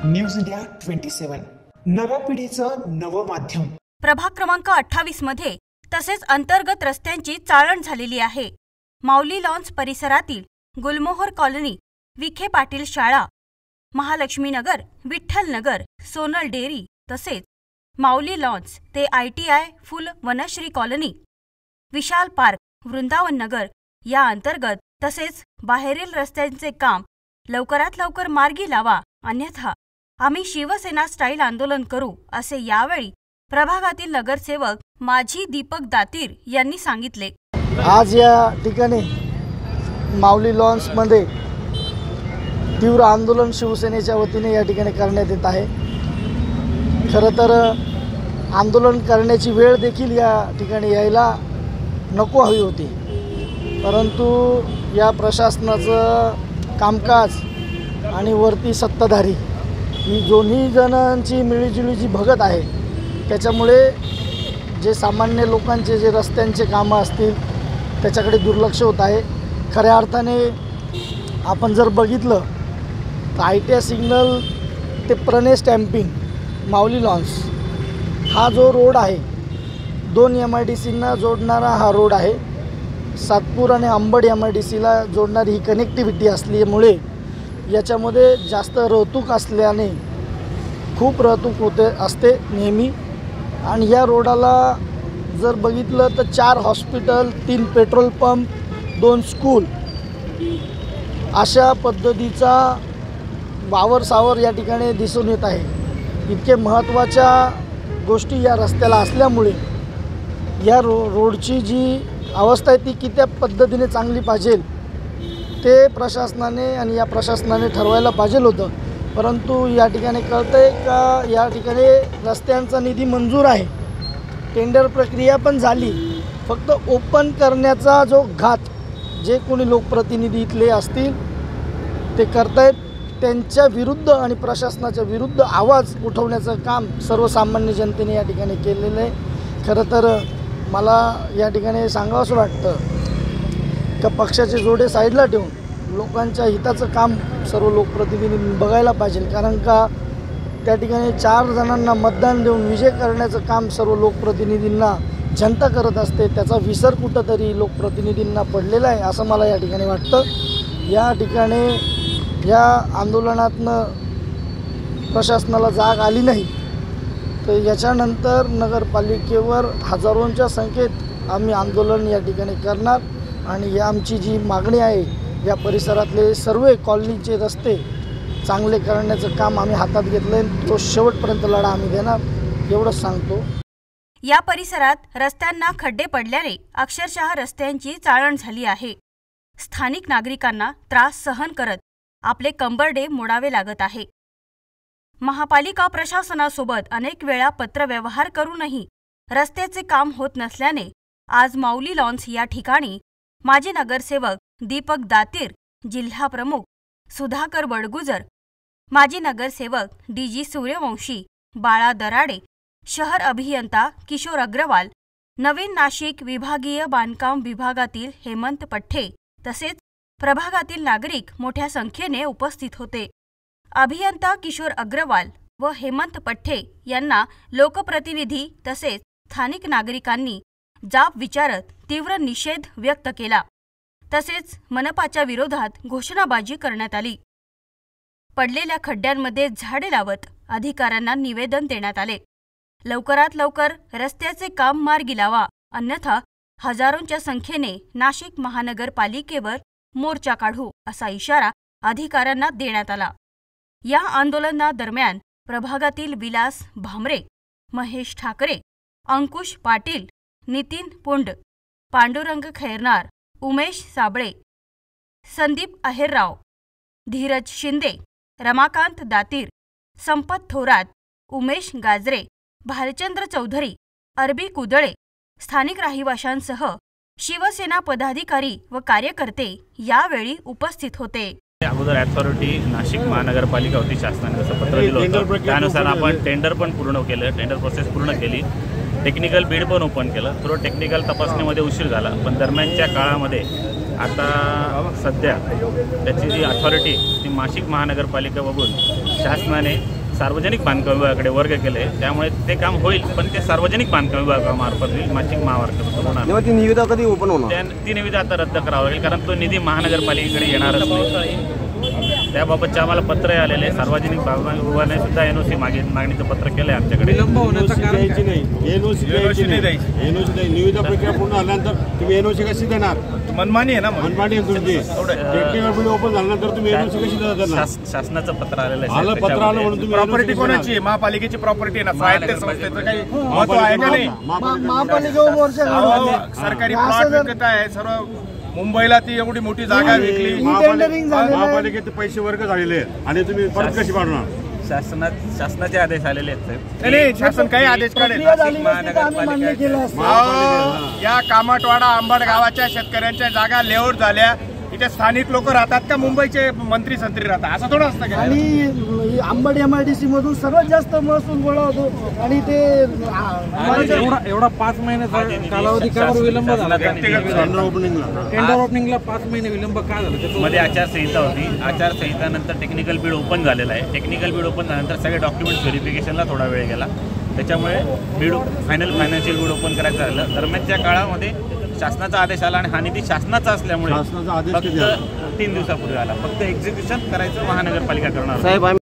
News India 27 नव्या पिढीचं नवं माध्यम। प्रभाग क्रमांक 28 मध्ये तसेच अंतर्गत रस्त्यांची चाळण झालेली आहे। माऊली लॉन्स परिसरातील गुलमोहर कॉलनी, विखे पाटील शाळा, महालक्ष्मी नगर, विठ्ठल नगर, सोनल डेअरी तसेच माऊली लॉन्स ते ITI फुल वनश्री कॉलनी, विशाल पार्क, वृंदावन नगर या अंतर्गत तसेच बाहेरील रस्त्यांचे काम लवकरात लवकर मार्गी लावा, अन्यथा आम्ही शिवसेना स्टाईल आंदोलन करू, असे यावेळी प्रभागातील नगरसेवक माजी दीपक दातीर यांनी सांगितले। आज या ठिकाणी माऊली लॉन्स मध्ये तीव्र आंदोलन शिवसेनेच्या वतीने या ठिकाणी करण्यात येत आहे। खरं तर आंदोलन करण्याची वेळ देखील या ठिकाणी यायला नको हवी होती, परंतु या प्रशासनाचं कामकाज आणि वरती सत्ताधारी ही दोन्ही जणांची मिळीजुळी जी भगत आहे, त्याच्यामुळे जे सामान्य लोकांचे जे रस्त्यांचे कामं असतील त्याच्याकडे दुर्लक्ष होत आहे। खऱ्या अर्थाने आपण जर बघितलं तर ITI सिग्नल ते प्रणय स्टॅम्पिंग माऊली लॉन्स हा जो रोड आहे, 2 MIDCना जोडणारा हा रोड आहे। सातपूर आणि अंबड MIDCला जोडणारी ही कनेक्टिव्हिटी असल्यामुळे याच्यामध्ये जास्त रहतूक असल्याने खूप रहतूक असते नेहमी। आणि या रोडाला जर बघितलं तर 4 हॉस्पिटल, 3 पेट्रोल पंप, 2 स्कूल अशा पद्धतीचा वावर या ठिकाणी दिसून येत आहे। इतके महत्त्वाच्या गोष्टी या रस्त्याला असल्यामुळे या रोडची जी अवस्था आहे ती किती पद्धतीने चांगली पाहिजे ते प्रशासनाने आणि या प्रशासनाने ठरवायला पाहिजे होतं, परंतु या ठिकाणी कळतंय का या ठिकाणी रस्त्यांचा निधी मंजूर आहे, टेंडर प्रक्रिया पण झाली, फक्त ओपन करण्याचा जो घात जे कोणी लोकप्रतिनिधी इथले असतील ते करतायत, त्यांच्या विरुद्ध आणि प्रशासनाच्या विरुद्ध आवाज उठवण्याचं काम सर्वसामान्य जनतेने या ठिकाणी केलेलं आहे। खरं तर मला या ठिकाणी सांगावंसं वाटतं का पक्षाचे जोडे साईडला ठेवून लोकांच्या हिताचं काम सर्व लोकप्रतिनिधींनी बघायला पाहिजे, कारण का त्या ठिकाणी 4 जणांना मतदान देऊन विजय करण्याचं काम सर्व लोकप्रतिनिधींना जनता करत असते, त्याचा विसर कुठंतरी लोकप्रतिनिधींना पडलेला आहे असं मला या ठिकाणी वाटतं। या ठिकाणी या आंदोलनातनं प्रशासनाला जाग आली नाही तर याच्यानंतर नगरपालिकेवर हजारोंच्या संख्येत आम्ही आंदोलन या ठिकाणी करणार आणि या आमची जी मागणी आहे, या परिसरातले सर्व कॉलनीचे रस्ते चांगले करण्याचं काम आम्ही हातात घेतलंय, तो शेवटपर्यंत लढा आम्ही देणार, एवढंच सांगतो। या परिसरात रस्त्यांना खड्डे पडल्याने अक्षरशः रस्त्यांची चाळण झाली आहे। स्थानिक नागरिकांना त्रास सहन करत आपले कंबरडे मोडावे लागत आहे। महापालिका प्रशासनासोबत अनेक वेळा पत्रव्यवहार करूनही रस्त्याचे काम होत नसल्याने आज माऊली लॉन्स या ठिकाणी माजी नगरसेवक दीपक दातीर, जिल्हा प्रमुख सुधाकर बडगुजर, माजी नगरसेवक DG सूर्यवंशी, बाळा दराडे, शहर अभियंता किशोर अग्रवाल, नवीन नाशिक विभागीय बांधकाम विभागातील हेमंत पठ्ठे तसेच प्रभागातील नागरिक मोठ्या संख्येने उपस्थित होते। अभियंता किशोर अग्रवाल व हेमंत पठ्ठे यांना लोकप्रतिनिधी तसेच स्थानिक नागरिकांनी जाब विचारत तीव्र निषेध व्यक्त केला, तसेच मनपाच्या विरोधात घोषणाबाजी करण्यात आली। पडलेल्या खड्ड्यांमध्ये झाडे लावत अधिकाऱ्यांना निवेदन देण्यात आले। लवकरात लवकर रस्त्याचे काम मार्गी लावा, अन्यथा हजारोंच्या संख्येने नाशिक महानगरपालिकेवर मोर्चा काढू, असा इशारा अधिकाऱ्यांना देण्यात आला। या आंदोलनादरम्यान प्रभागातील विलास भामरे, महेश ठाकरे, अंकुश पाटील, नितीन पुंड, पांडुरंग खैरनार, उमेश साबळे, संदीप आहेरराव, धीरज शिंदे, रमाकांत दातीर, संपत थोरात, उमेश गाजरे, भालचंद्र चौधरी, अरबी कुदळे, स्थानिक रहिवाशांसह शिवसेना पदाधिकारी व कार्यकर्ते यावेळी उपस्थित होते। अगोदर अथॉरिटी नाशिक महानगरपालिका होती, शासनाने जसं पत्र दिलं होतं त्यानुसार आपण टेंडर पण पूर्ण केलं, टेंडर प्रोसेस पूर्ण केली, टेक्निकल बिड पण ओपन केलं। थोडं टेक्निकल तपासणीमध्ये उशीर झाला, पण दरम्यानच्या काळामध्ये आता सध्या त्याची जी अथॉरिटी ती नाशिक महानगरपालिका बघून शासनाने सार्वजनिक बांधकाम विभागाकडे वर्ग केले, त्यामुळे ते काम होईल, पण ते सार्वजनिक बांधकाम विभागामार्फत होईल, नाशिक महामार्फत होणार. ती निविदा कधी ओपन होणार? ती निविदा आता रद्द करावं लागेल, कारण तो निधी महानगरपालिकेकडे येणारच नाही. त्याबाबतचे आम्हाला पत्र आलेले आहे. सार्वजनिक बांधकाम विभागाने सुद्धा NOC मागणीचं पत्र केलं आहे आमच्याकडे. विलंब होण्याचं कारण निविदा प्रक्रिया पूर्ण झाल्यानंतर तुम्ही NOC कशी देणार? मनमानी आहे ना, मनमानी आहे तुमची. टेक्निकल बिल्ड ओपन झाल्यानंतर तुम्ही NOC कशी देणार? शासनाचं पत्र आलेलं आहे. पत्र आलं म्हणून तुम्ही प्रॉपर्टी कोणाची? महापालिकेची प्रॉपर्टी आहे ना, स्वायत्त संस्थेचं काही महत्व आहे का नाही? सरकारी प्लॉट विकत आहे सर्व. मुंबईला ती एवढी मोठी जागा विकली, महापालिकेचे पैसे वर्ग झालेले आहेत आणि तुम्ही परत कशी पाडणार? शासनाचे आदेश आलेले आहेत. नाही, शासन काही आदेश काढेल. या कामटवाडा अंबड गावाच्या शेतकऱ्यांच्या जागा लेआउट झाल्या, इथे स्थानिक लोक राहतात का मुंबईचे मंत्री संत्री राहतात? असं थोडं असतं का? आणि अंबड MIDC मधून सर्वात जास्त महसूल गोळा होतो आणि ते एवढा 5 महिन्याचा कालावधी का विलंब झाला? टेंडर ओपनिंगला 5 महिने विलंब का झाला? मध्ये आचारसंहिता होती. आचारसंहितानंतर टेक्निकल बिड ओपन झालेलं आहे. टेक्निकल बिड ओपन झाल्यानंतर सगळे डॉक्युमेंट्स व्हेरिफिकेशनला थोडा वेळ गेला, त्याच्यामुळे बिड फायनान्शियल बिड ओपन करायचं झालं. दरम्यानच्या काळामध्ये शासनाचा आदेश आला आणि हा निधी शासनाचा असल्यामुळे फक्त 3 दिवसापूर्वी आला. फक्त एक्झिक्युशन करायचं महानगरपालिका करणार.